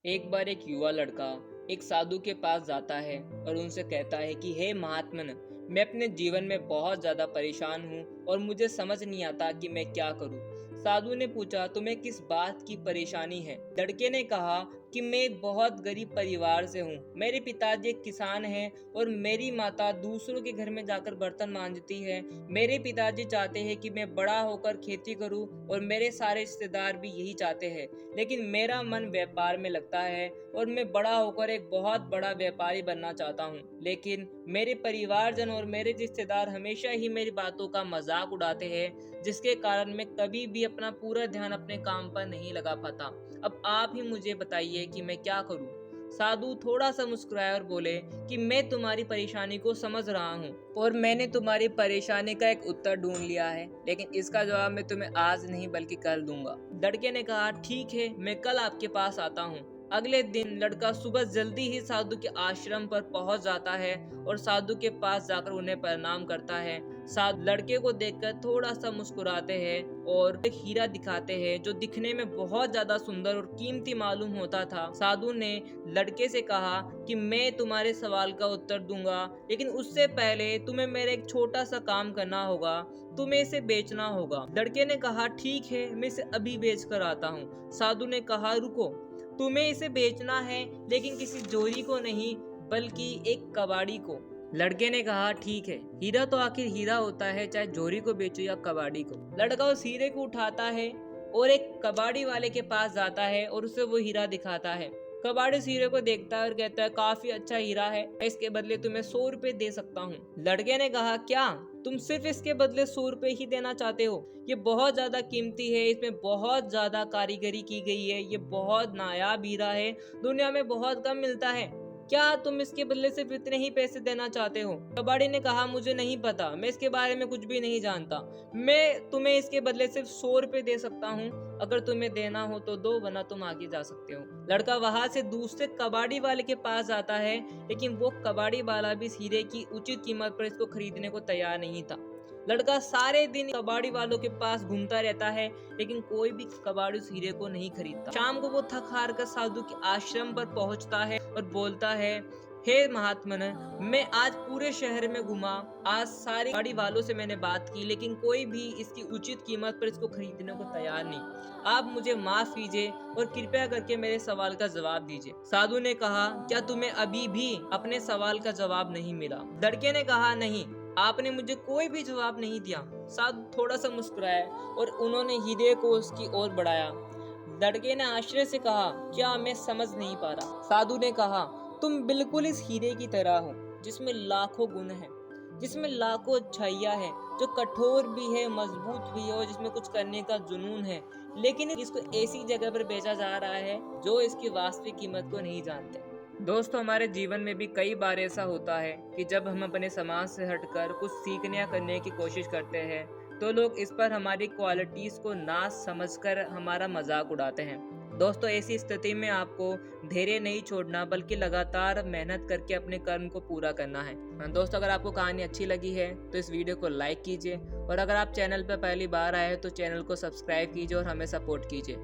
एक बार एक युवा लड़का एक साधु के पास जाता है और उनसे कहता है कि हे महात्मन, मैं अपने जीवन में बहुत ज्यादा परेशान हूँ और मुझे समझ नहीं आता कि मैं क्या करूँ। साधु ने पूछा, तुम्हें किस बात की परेशानी है? लड़के ने कहा कि मैं एक बहुत गरीब परिवार से हूँ। मेरे पिताजी एक किसान हैं और मेरी माता दूसरों के घर में जाकर बर्तन मांजती है। मेरे पिताजी चाहते हैं कि मैं बड़ा होकर खेती करूँ और मेरे सारे रिश्तेदार भी यही चाहते हैं, लेकिन मेरा मन व्यापार में लगता है और मैं बड़ा होकर एक बहुत बड़ा व्यापारी बनना चाहता हूँ। लेकिन मेरे परिवारजन और मेरे रिश्तेदार हमेशा ही मेरी बातों का मजाक उड़ाते हैं, जिसके कारण मैं कभी भी अपना पूरा ध्यान अपने काम पर नहीं लगा पाता। अब आप ही मुझे बताइए कि मैं क्या करूँ। साधु थोड़ा सा मुस्कुराया और बोले कि मैं तुम्हारी परेशानी को समझ रहा हूँ और मैंने तुम्हारी परेशानी का एक उत्तर ढूंढ लिया है, लेकिन इसका जवाब मैं तुम्हें आज नहीं बल्कि कल दूंगा। लड़के ने कहा, ठीक है, मैं कल आपके पास आता हूँ। अगले दिन लड़का सुबह जल्दी ही साधु के आश्रम पर पहुंच जाता है और साधु के पास जाकर उन्हें प्रणाम करता है। साधु लड़के को देखकर थोड़ा सा मुस्कुराते हैं और एक हीरा दिखाते हैं जो दिखने में बहुत ज्यादा सुंदर और कीमती मालूम होता था। साधु ने लड़के से कहा कि मैं तुम्हारे सवाल का उत्तर दूंगा, लेकिन उससे पहले तुम्हें मेरा एक छोटा सा काम करना होगा। तुम्हें इसे बेचना होगा। लड़के ने कहा, ठीक है, मैं इसे अभी बेच कर आता हूँ। साधु ने कहा, रुको, तुम्हें इसे बेचना है, लेकिन किसी जोरी को नहीं बल्कि एक कबाड़ी को। लड़के ने कहा, ठीक है, हीरा तो आखिर हीरा होता है, चाहे जोरी को बेचो या कबाड़ी को। लड़का उस हीरे को उठाता है और एक कबाड़ी वाले के पास जाता है और उसे वो हीरा दिखाता है। कबाड़ी उस हीरे को देखता है और कहता है, काफी अच्छा हीरा है, इसके बदले तुम्हें 100 रुपए दे सकता हूँ। लड़के ने कहा, क्या तुम सिर्फ इसके बदले 100 रुपए ही देना चाहते हो? ये बहुत ज्यादा कीमती है, इसमें बहुत ज्यादा कारीगरी की गई है, ये बहुत नायाब हीरा है, दुनिया में बहुत कम मिलता है। क्या तुम इसके बदले सिर्फ इतने ही पैसे देना चाहते हो? कबाड़ी ने कहा, मुझे नहीं पता, मैं इसके बारे में कुछ भी नहीं जानता। मैं तुम्हें इसके बदले सिर्फ 100 रुपए दे सकता हूँ। अगर तुम्हें देना हो तो दो, वरना तुम आगे जा सकते हो। लड़का वहां से दूसरे कबाड़ी वाले के पास जाता है, लेकिन वो कबाड़ी वाला भी इस हीरे की उचित कीमत पर इसको खरीदने को तैयार नहीं था। लड़का सारे दिन कबाड़ी वालों के पास घूमता रहता है, लेकिन कोई भी कबाड़ी उस हीरे को नहीं खरीदता। शाम को वो थक हार कर साधु के आश्रम पर पहुंचता है और बोलता है, हे महात्मन, मैं आज पूरे शहर में घूमा, आज सारे गाड़ी वालों से मैंने बात की, लेकिन कोई भी इसकी उचित कीमत पर इसको खरीदने को तैयार नहीं। आप मुझे माफ कीजिए और कृपया करके मेरे सवाल का जवाब दीजिए। साधु ने कहा, क्या तुम्हें अभी भी अपने सवाल का जवाब नहीं मिला? लड़के ने कहा, नहीं, आपने मुझे कोई भी जवाब नहीं दिया। साधु थोड़ा सा मुस्कुराया और उन्होंने हीरे को उसकी ओर बढ़ाया। लड़के ने आश्चर्य से कहा, क्या मैं समझ नहीं पा रहा? साधु ने कहा, तुम बिल्कुल इस हीरे की तरह हो, जिसमें लाखों गुण हैं, जिसमें लाखों अच्छाइयाँ हैं, जो कठोर भी है, मजबूत भी है और जिसमें कुछ करने का जुनून है, लेकिन इसको ऐसी जगह पर बेचा जा रहा है जो इसकी वास्तविक कीमत को नहीं जानते। दोस्तों, हमारे जीवन में भी कई बार ऐसा होता है कि जब हम अपने समाज से हटकर कुछ सीखने या करने की कोशिश करते हैं, तो लोग इस पर हमारी क्वालिटीज को ना समझकर हमारा मजाक उड़ाते हैं। दोस्तों, ऐसी स्थिति में आपको धैर्य नहीं छोड़ना, बल्कि लगातार मेहनत करके अपने कर्म को पूरा करना है। दोस्तों, अगर आपको कहानी अच्छी लगी है तो इस वीडियो को लाइक कीजिए और अगर आप चैनल पर पहली बार आए हैं तो चैनल को सब्सक्राइब कीजिए और हमें सपोर्ट कीजिए।